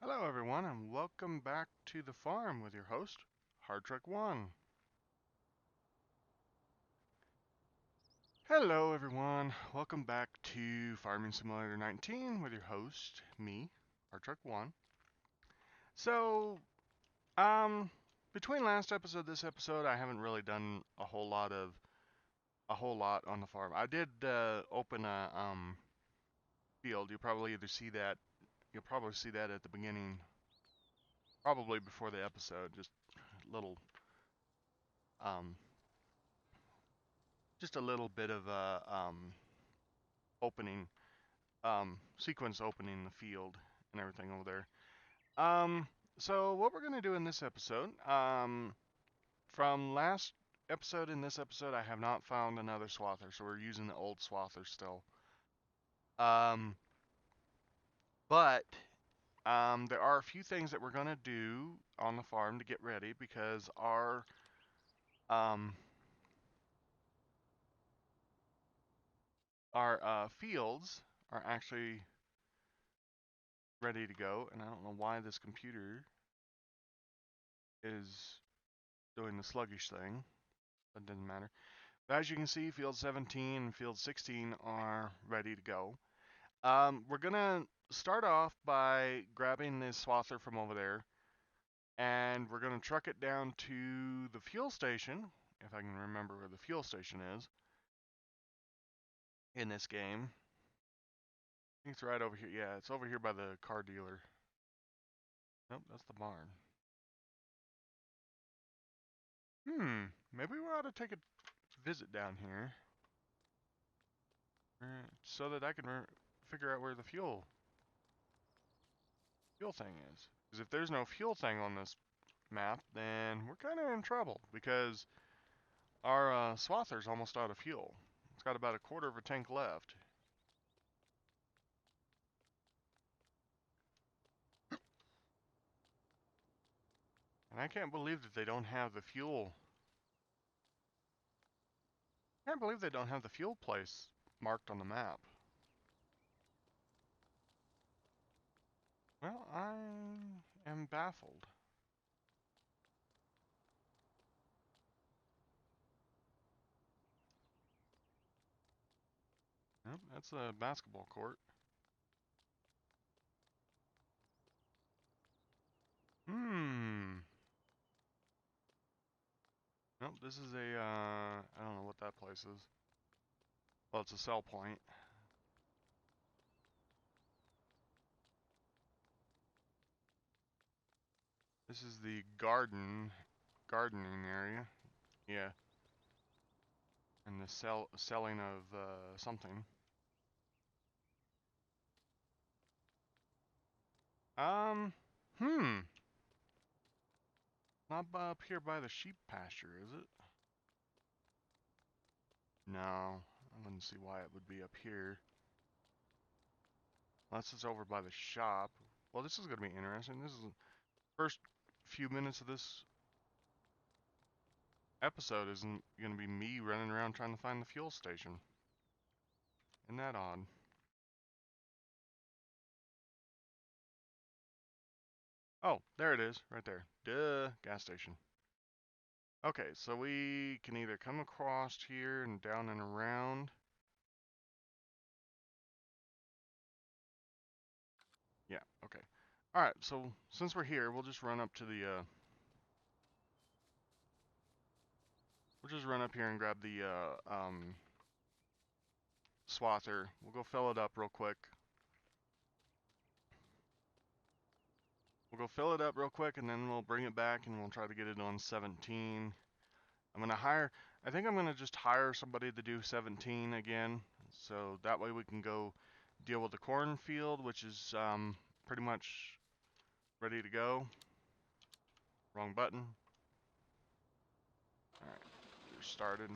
Hello everyone and welcome back to the farm with your host, Ht1. Hello everyone, welcome back to Farming Simulator 19 with your host, me, Ht1. So, between last episode and this episode, I haven't really done a whole lot on the farm. I did open a field. You'll probably see that at the beginning. Probably before the episode, just a little bit of a opening, sequence opening the field and everything over there. So what we're gonna do in this episode, from last episode in this episode, I have not found another swather, so we're using the old swather still. But there are a few things that we're gonna do on the farm to get ready because our fields are actually ready to go, and I don't know why this computer is doing the sluggish thing, but it doesn't matter. But as you can see, field 17 and field 16 are ready to go. We're gonna start off by grabbing this swather from over there, and we're gonna truck it down to the fuel station, if I can remember where the fuel station is in this game. I think it's right over here. Yeah, it's over here by the car dealer. Nope, that's the barn. Maybe we ought to take a visit down here, so that I can figure out where the fuel thing is. Because if there's no fuel thing on this map, then we're kind of in trouble, because our swather's almost out of fuel. It's got about a quarter of a tank left. And I can't believe that they don't have the fuel. I can't believe they don't have the fuel place marked on the map. Well, I am baffled. Yep, that's a basketball court. Nope, this is a, I don't know what that place is. Well, it's a sell point. This is the gardening area. Yeah. And the selling of, something. Not up here by the sheep pasture, is it? No, I wouldn't see why it would be up here. Unless it's over by the shop. Well, this is going to be interesting. This is the first few minutes of this episode isn't going to be me running around trying to find the fuel station. Isn't that odd? Oh, there it is, right there. Duh, gas station. Okay, so we can either come across here and down and around. Yeah, okay. Alright, so since we're here, we'll just run up to the, we'll just run up here and grab the, swather. We'll go fill it up real quick. We'll go fill it up real quick, and then we'll bring it back, and we'll try to get it on 17. I'm going to hire, I think I'm going to just hire somebody to do 17 again, so that way we can go deal with the cornfield, which is pretty much ready to go. Wrong button. Alright, we're started.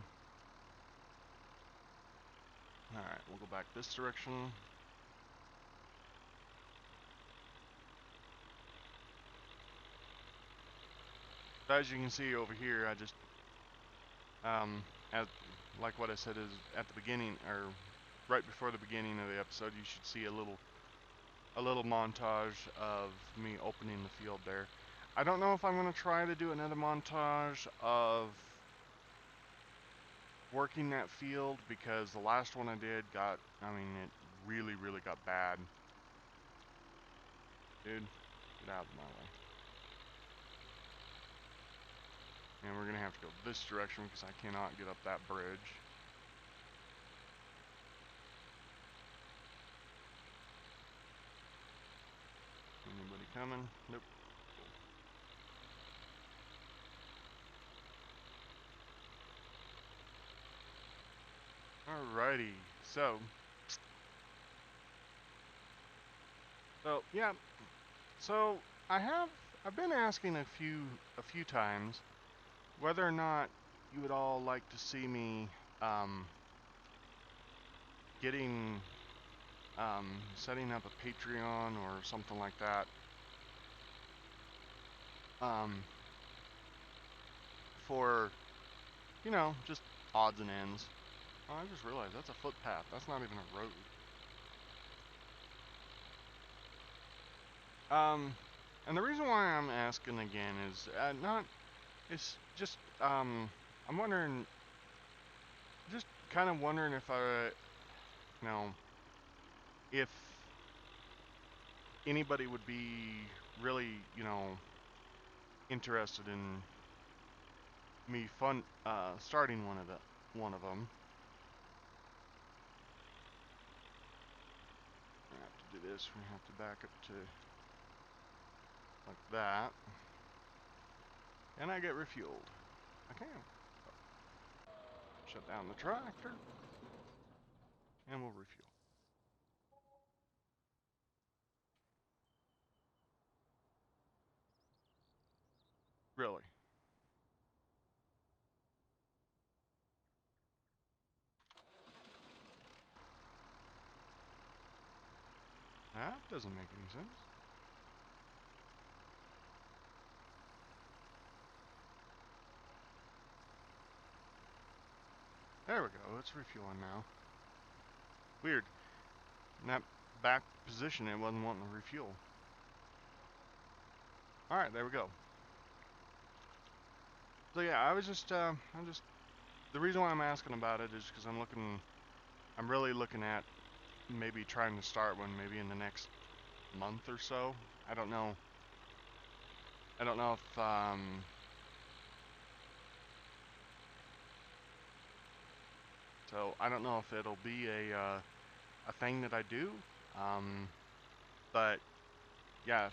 Alright, we'll go back this direction. As you can see over here, I just, as, like what I said is at the beginning, or right before the beginning of the episode, you should see a little montage of me opening the field there. I don't know if I'm going to try to do another montage of working that field, because the last one I did got, I mean, it really, really got bad. Dude, get out of my way. And we're going to have to go this direction because I cannot get up that bridge. Anybody coming? Nope. Alrighty, so yeah, so I've been asking a few times whether or not you would all like to see me getting setting up a Patreon or something like that for, you know, just odds and ends. Oh, I just realized that's a footpath. That's not even a road. And the reason why I'm asking again is it's just, I'm wondering, just kind of wondering if you know, if anybody would be really, you know, interested in me starting one of them. I have to do this. We have to back up to like that, and I get refueled. I can shut down the tractor, and we'll refuel. Really? That doesn't make any sense. There we go. It's refueling now. Weird. In that back position, it wasn't wanting to refuel. All right, there we go. So yeah, I'm just, the reason why I'm asking about it is because I'm really looking at maybe trying to start one maybe in the next month or so. I don't know. I don't know if, so I don't know if it'll be a thing that I do. But yeah,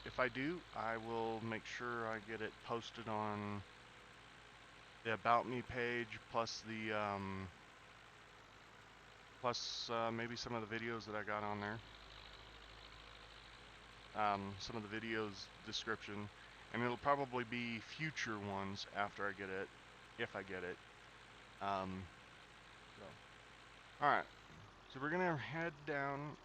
if I do, I will make sure I get it posted on the About Me page, plus the, maybe some of the videos that I got on there. Some of the videos description, and it'll probably be future ones after I get it, if I get it. So, alright, so we're gonna head down.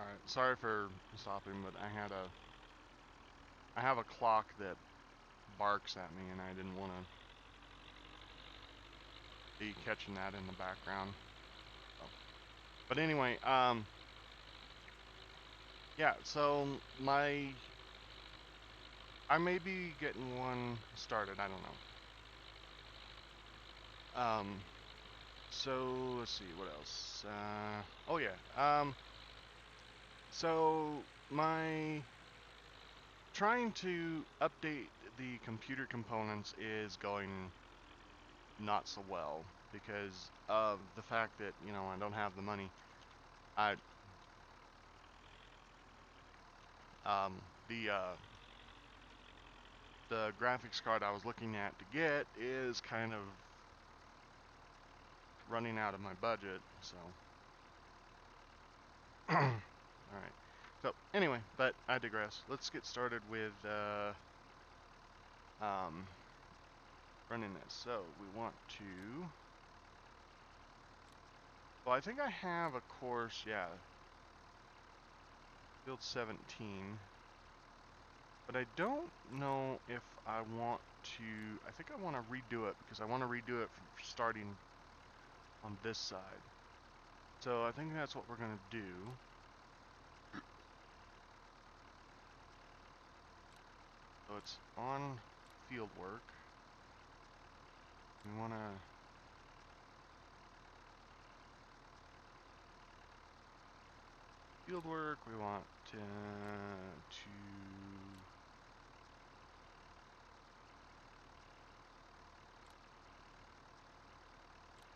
Alright, sorry for stopping, but I have a clock that barks at me, and I didn't want to be catching that in the background. So. But anyway, yeah, so I may be getting one started, I don't know. So let's see, what else? Oh yeah, so my trying to update the computer components is going not so well because of the fact that, you know, I don't have the money. I um the graphics card I was looking at to get is kind of running out of my budget, so all right. So anyway, but I digress. Let's get started with um running this. So we want to, well, I think I have a course, yeah, Field 17, but I don't know if I want to, I think I want to redo it because I want to redo it from starting on this side. So I think that's what we're going to do. So it's on field work. We want to field work. We want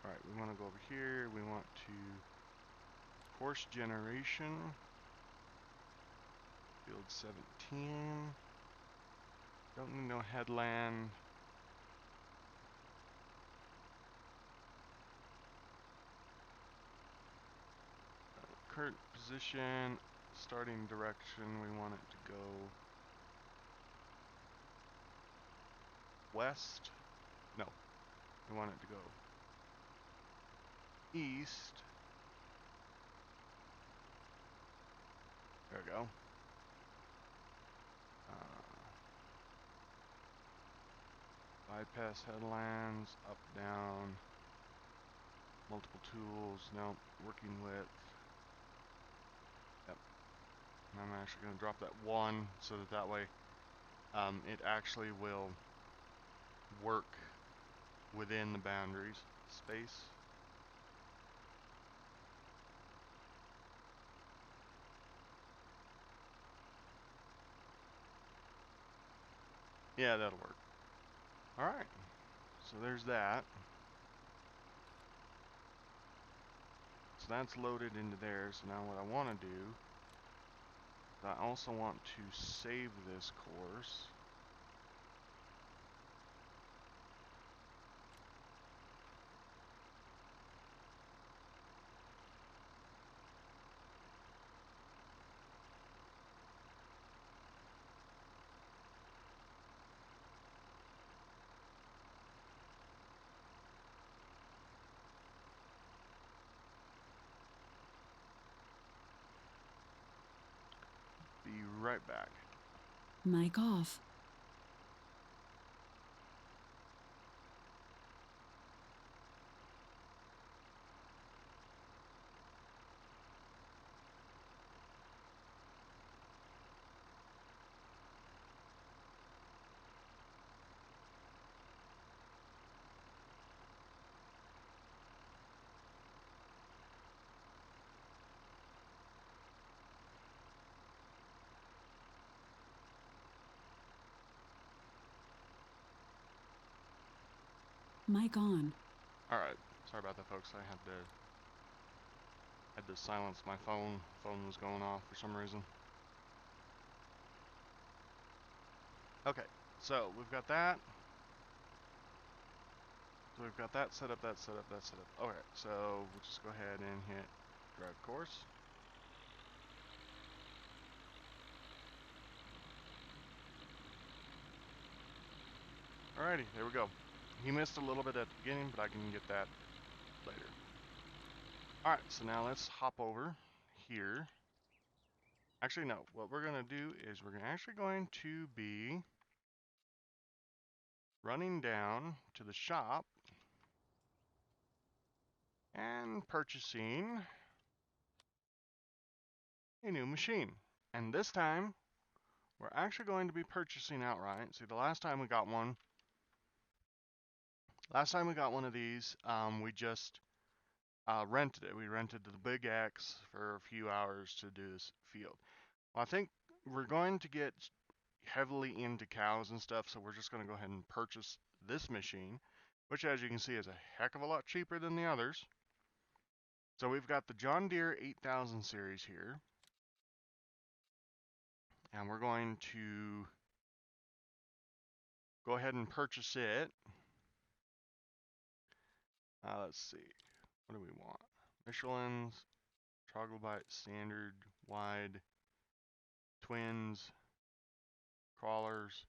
all right, we want to go over here. We want to course generation, field 17. Don't need no headland. Current position, starting direction, we want it to go west. No, we want it to go east. There we go. Bypass headlands, up, down, multiple tools. No, working width. Yep. I'm actually going to drop that one so that way it actually will work within the boundaries. Space. Yeah, that'll work. Alright, so there's that. So that's loaded into there. So now what I want to do, I also want to save this course. Be right back. Mic off. Mic on. Alright, sorry about that, folks. I had to silence my phone. Phone was going off for some reason. Okay, so we've got that. So we've got that set up, that set up, that set up. Okay, so we'll just go ahead and hit drive course. Alrighty, there we go. He missed a little bit at the beginning, but I can get that later. Alright, so now let's hop over here. Actually, no. What we're going to do is we're actually going to be running down to the shop and purchasing a new machine. And this time, we're actually going to be purchasing outright. See, the last time we got one of these, we just rented it. We rented the Big X for a few hours to do this field. Well, I think we're going to get heavily into cows and stuff, so we're just going to go ahead and purchase this machine, which as you can see is a heck of a lot cheaper than the others. So we've got the John Deere 8000 series here, and we're going to go ahead and purchase it. Let's see, what do we want? Michelin's, Troglodyte, Standard, Wide, Twins, Crawlers.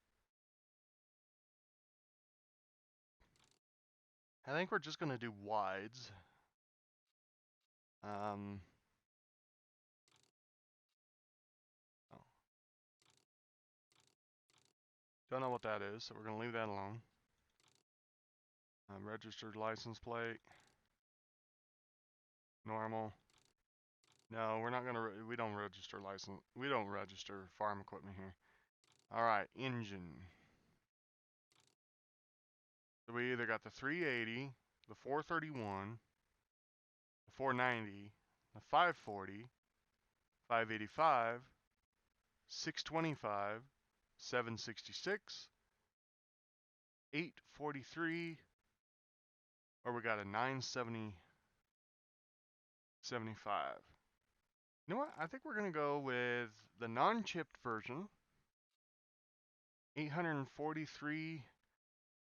I think we're just going to do wides. Oh. Don't know what that is, so we're going to leave that alone. Registered license plate. Normal. No, we're not going to, we don't register license, we don't register farm equipment here. Alright, engine. So we either got the 380, the 431, the 490, the 540, 585, 625, 766, 843, or we got a 970, 75. You know what? I think we're going to go with the non-chipped version. 843.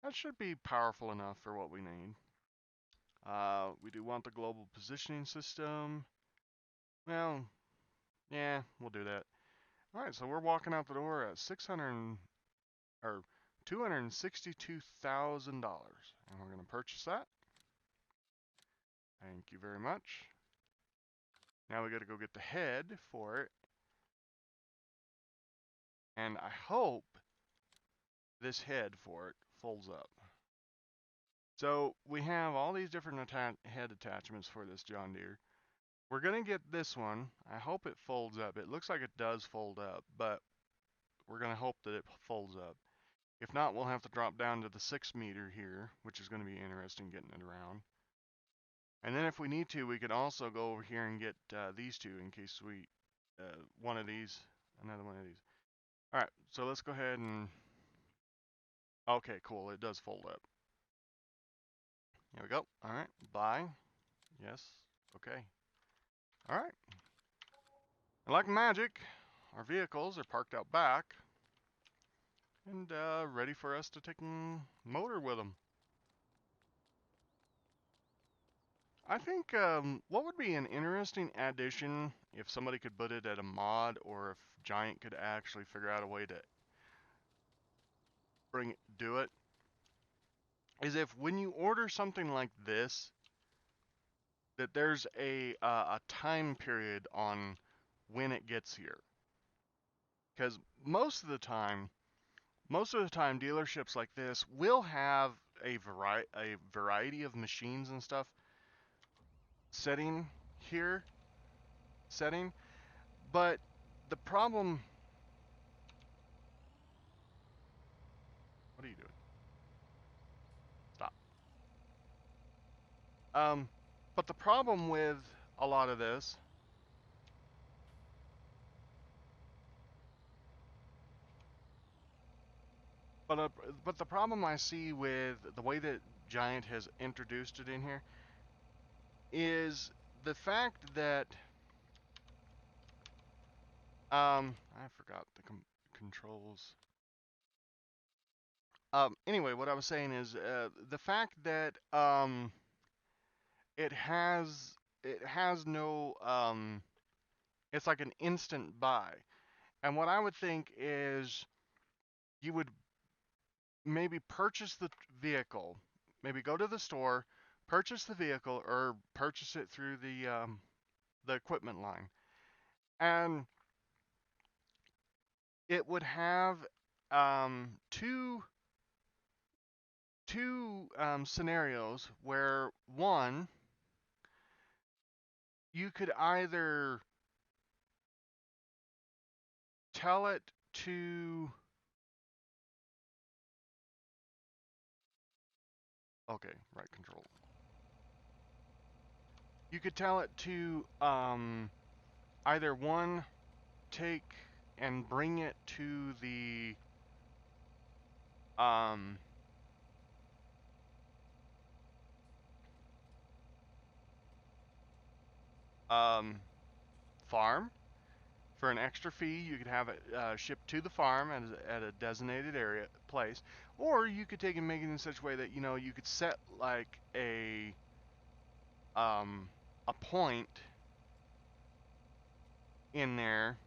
That should be powerful enough for what we need. We do want the global positioning system. Well, yeah, we'll do that. All right, so we're walking out the door at $262,000, and we're going to purchase that. Thank you very much. Now we got to go get the head for it, and I hope this head for it folds up. So we have all these different head attachments for this John Deere. We're going to get this one. I hope it folds up. It looks like it does fold up, but we're going to hope that it folds up. If not, we'll have to drop down to the 6 meter here, which is going to be interesting getting it around. And then if we need to, we could also go over here and get these two in case we, one of these, another one of these. All right, so let's go ahead and, okay, cool, it does fold up. There we go. All right, buy, yes, okay. All right. And like magic, our vehicles are parked out back and ready for us to take a motor with them. I think what would be an interesting addition if somebody could put it at a mod, or if Giant could actually figure out a way to do it, is if when you order something like this, that there's a time period on when it gets here. Because most of the time dealerships like this will have a variety of machines and stuff setting, but the problem, what are you doing? Stop. But the problem with a lot of this, but the problem I see with the way that Giant has introduced it in here is the fact that I forgot the controls. Anyway, what I was saying is the fact that it has no it's like an instant buy. And what I would think is you would maybe purchase the vehicle, maybe go to the store, purchase the vehicle, or purchase it through the equipment line. And it would have two scenarios where one, you could either tell it to, okay, right control. You could tell it to either one, take and bring it to the um, um, farm for an extra fee. You could have it shipped to the farm at a designated area place, or you could take and make it in such a way that you could set like a point in there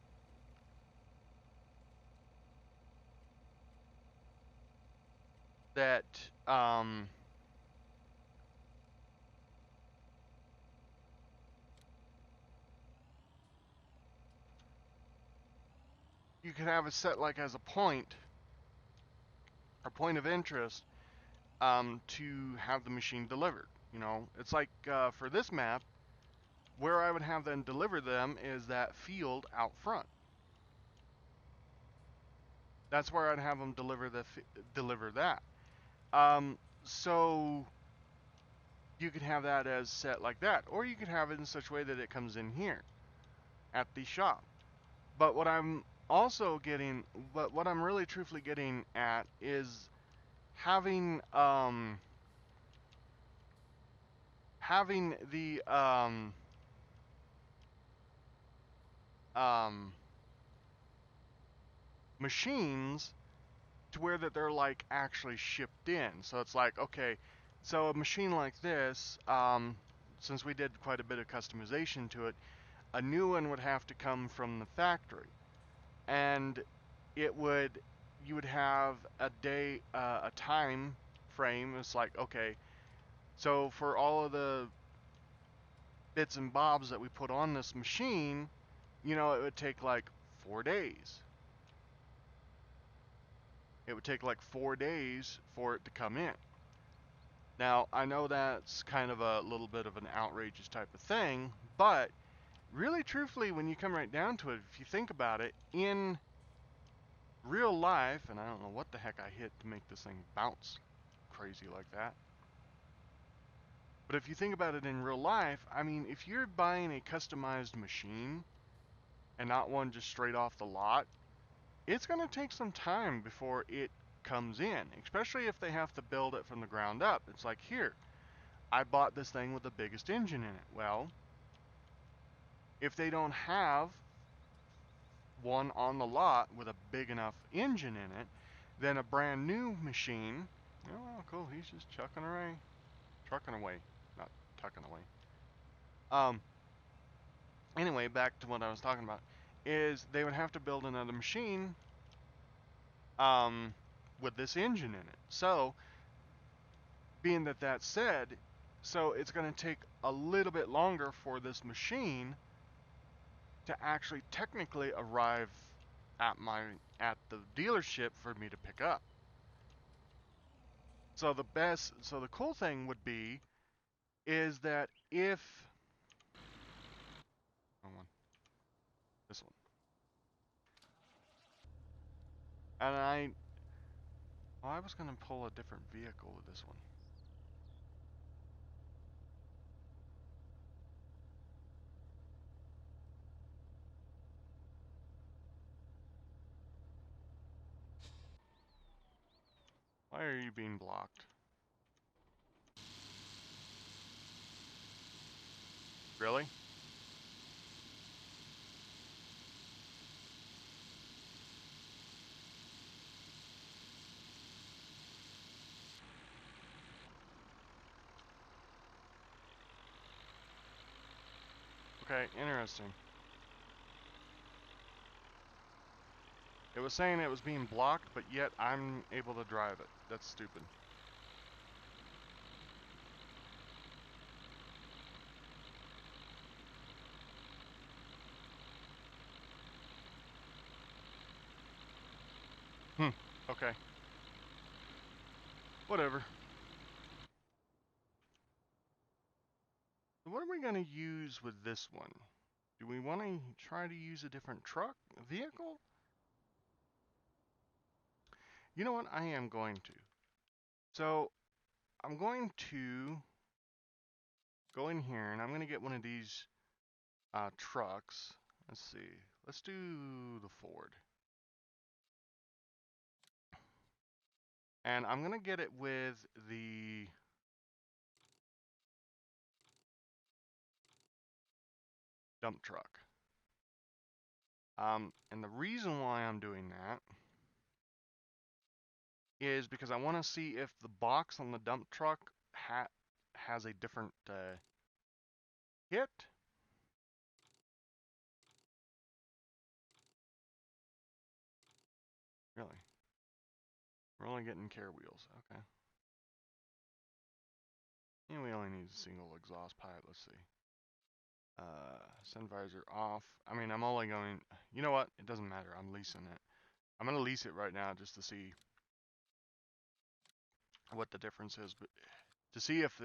that you could have it set like as a point of interest to have the machine delivered. It's like for this map, where I would have them deliver them is that field out front. That's where I'd have them deliver that. So you could have that as set like that, or you could have it in such a way that it comes in here at the shop. But what I'm really truthfully getting at is having having the um machines to where that they're like actually shipped in. So it's like, okay, so a machine like this, since we did quite a bit of customization to it, a new one would have to come from the factory, and it would you would have a time frame. It's like, okay, so for all of the bits and bobs that we put on this machine, it would take like 4 days. It would take like 4 days for it to come in. Now, I know that's kind of a little bit of an outrageous type of thing, but really truthfully, when you come right down to it, if you think about it, in real life, and I don't know what the heck I hit to make this thing bounce crazy like that, but if you think about it in real life, I mean, if you're buying a customized machine and not one just straight off the lot, it's going to take some time before it comes in, especially if they have to build it from the ground up. It's like, here, I bought this thing with the biggest engine in it. Well, if they don't have one on the lot with a big enough engine in it, then a brand new machine, oh, cool, he's just trucking away, not tucking away. Um, anyway, back to what I was talking about, is they would have to build another machine, um, with this engine in it. So, being that that's said, so it's going to take a little bit longer for this machine to actually technically arrive at the dealership for me to pick up. So the cool thing would be is that if oh, this one, and I was gonna pull a different vehicle with this one. Why are you being blocked? Really? Okay, interesting. It was saying it was being blocked, but yet I'm able to drive it. That's stupid. Okay. Whatever. What are we going to use with this one? Do we want to try to use a different vehicle? You know what? I am going to. So I'm going to go in here and I'm going to get one of these trucks. Let's see. Let's do the Ford. And I'm going to get it with the dump truck. And the reason why I'm doing that is because I want to see if the box on the dump truck has a different hit. Really? We're only getting care wheels. Okay. And we only need a single exhaust pipe. Let's see. Sun visor off. I mean, I'm only going. You know what? It doesn't matter. I'm leasing it. I'm gonna lease it right now just to see what the difference is, but to see if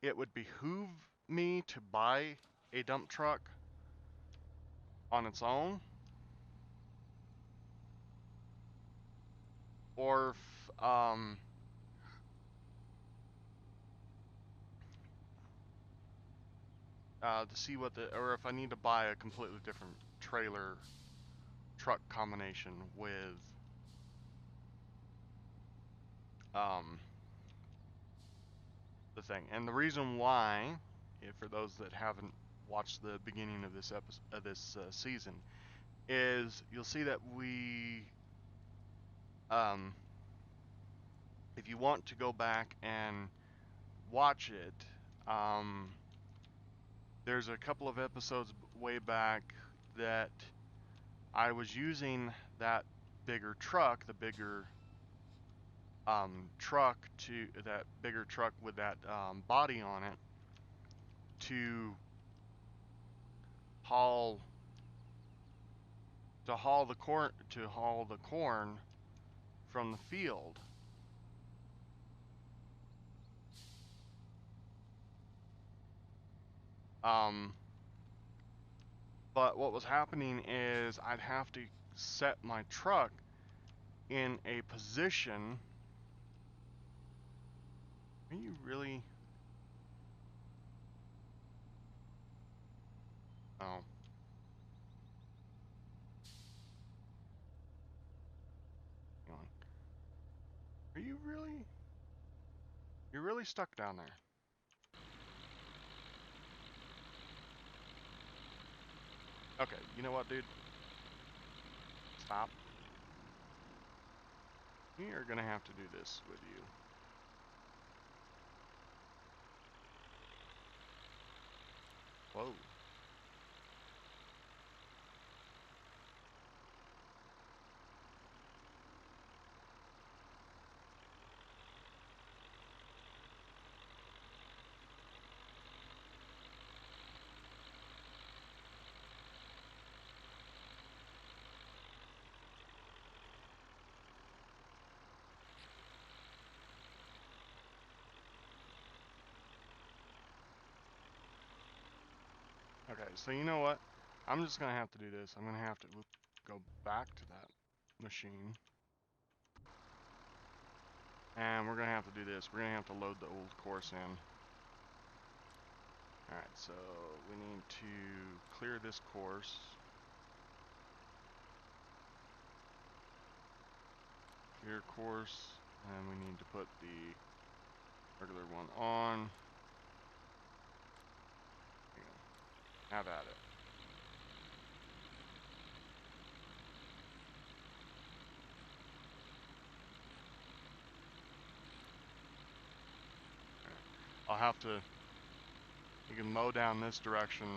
it would behoove me to buy a dump truck on its own, or if, to see or if I need to buy a completely different trailer truck combination with um, the thing. And the reason why, for those that haven't watched the beginning of this season, is you'll see that um, if you want to go back and watch it, there's a couple of episodes way back that I was using that bigger truck, the bigger that bigger truck with that body on it to haul haul the corn from the field. Um, but what was happening is I'd have to set my truck in a position. Are you really? Oh, hang on. Are you really? You're really stuck down there. Okay, you know what, dude? Stop. We are gonna have to do this with you. Whoa. Okay, so you know what? I'm just gonna have to do this. I'm gonna have to go back to that machine. And we're gonna have to do this. We're gonna have to load the old course in. Alright, so we need to clear this course. Clear course, and we need to put the regular one on. Hang on. Have at it. Alright. I'll have to, you can mow down this direction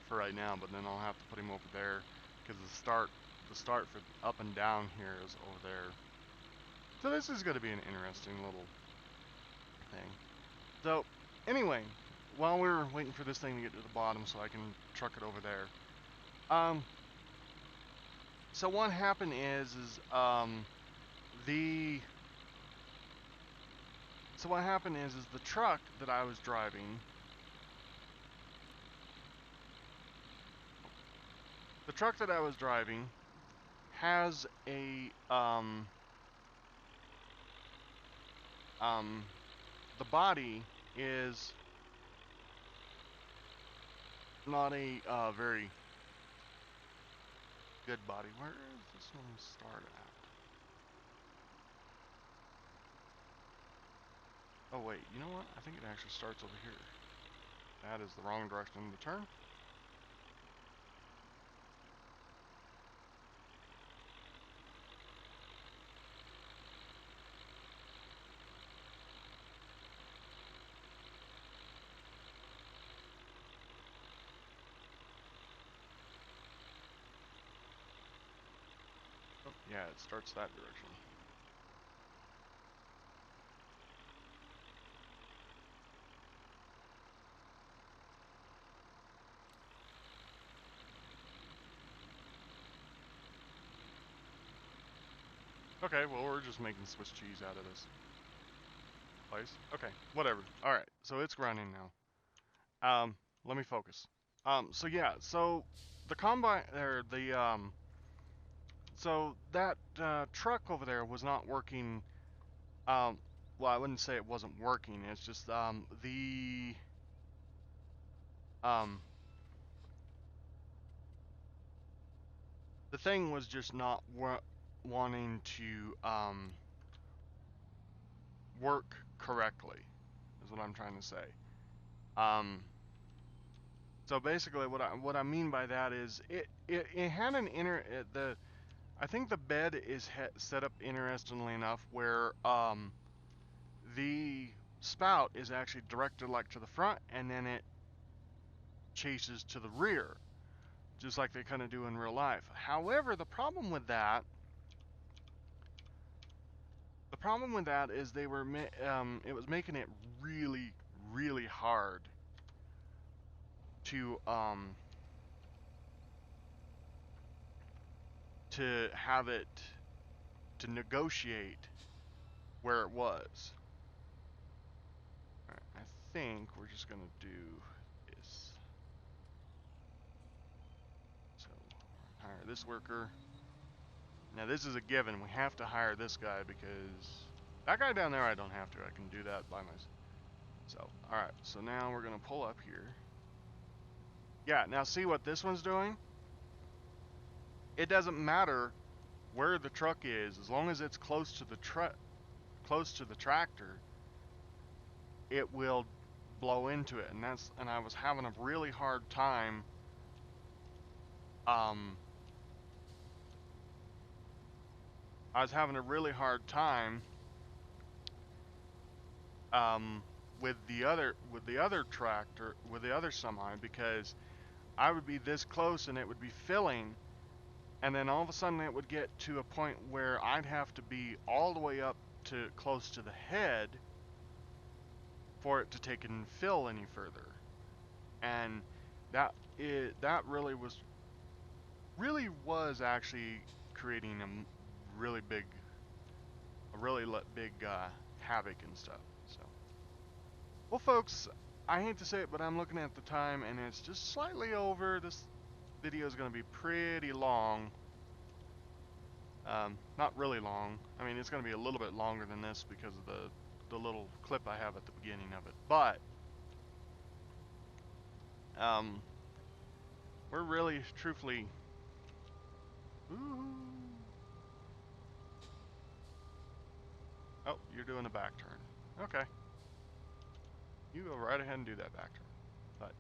for right now, but then I'll have to put him over there, because the start for up and down here is over there. So this is going to be an interesting little thing. So, anyway, while we're waiting for this thing to get to the bottom so I can truck it over there, so what happened is the so what happened is the truck that I was driving, has a the body is not a very good body. Where does this one start at? Oh wait, you know what? I think it actually starts over here. That is the wrong direction to turn. Oh, yeah, it starts that direction. Okay, well, we're just making Swiss cheese out of this place. Okay, whatever. Alright, so it's running now. Let me focus. So yeah, so the combine, or so that truck over there was not working. Um, well, I wouldn't say it wasn't working. It's just um, the thing was just not wanting to work correctly, is what I'm trying to say. Um, so basically, what I mean by that is it had an the I think the bed is set up interestingly enough where the spout is actually directed like to the front and then it chases to the rear, just like they kind of do in real life. However, the problem with that is it was making it really, really hard to have it to negotiate where it was. All right, I think we're just gonna do this. So hire this worker. Now this is a given. We have to hire this guy because that guy down there I don't have to. I can do that by myself. So, alright. So now we're going to pull up here. Yeah, now see what this one's doing? It doesn't matter where the truck is as long as it's close to the tractor, it will blow into it. And I was having a really hard time um I was having a really hard time um with the other tractor, with the other semi, because I would be this close and it would be filling, and then all of a sudden it would get to a point where I'd have to be all the way up to close to the head for it to take and fill any further. And that really was actually creating really big big havoc and stuff. So, well, folks, I hate to say it, but I'm looking at the time and it's just slightly over. This video is going to be pretty long. Not really long. I mean, it's going to be a little bit longer than this because of the little clip I have at the beginning of it. But um, we're really, truthfully, ooh, oh, you're doing a back turn. Okay, you go right ahead and do that back turn. But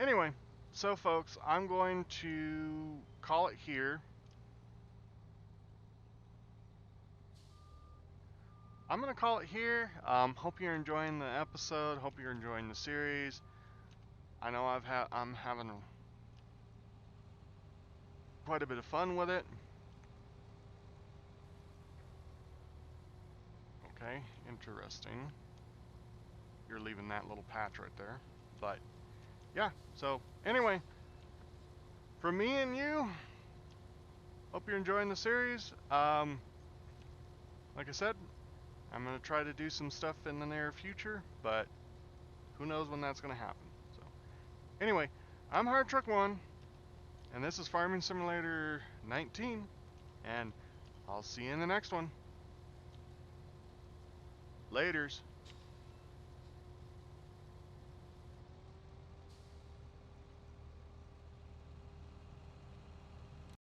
anyway, so folks, I'm going to call it here. I'm going to call it here. Hope you're enjoying the episode. Hope you're enjoying the series. I know I'm having quite a bit of fun with it. Okay, interesting. You're leaving that little patch right there. But yeah, so anyway, from me and you, hope you're enjoying the series. like I said, I'm going to try to do some stuff in the near future, but who knows when that's going to happen. So, anyway, I'm Hard Truck One, and this is Farming Simulator 19, and I'll see you in the next one. Laters.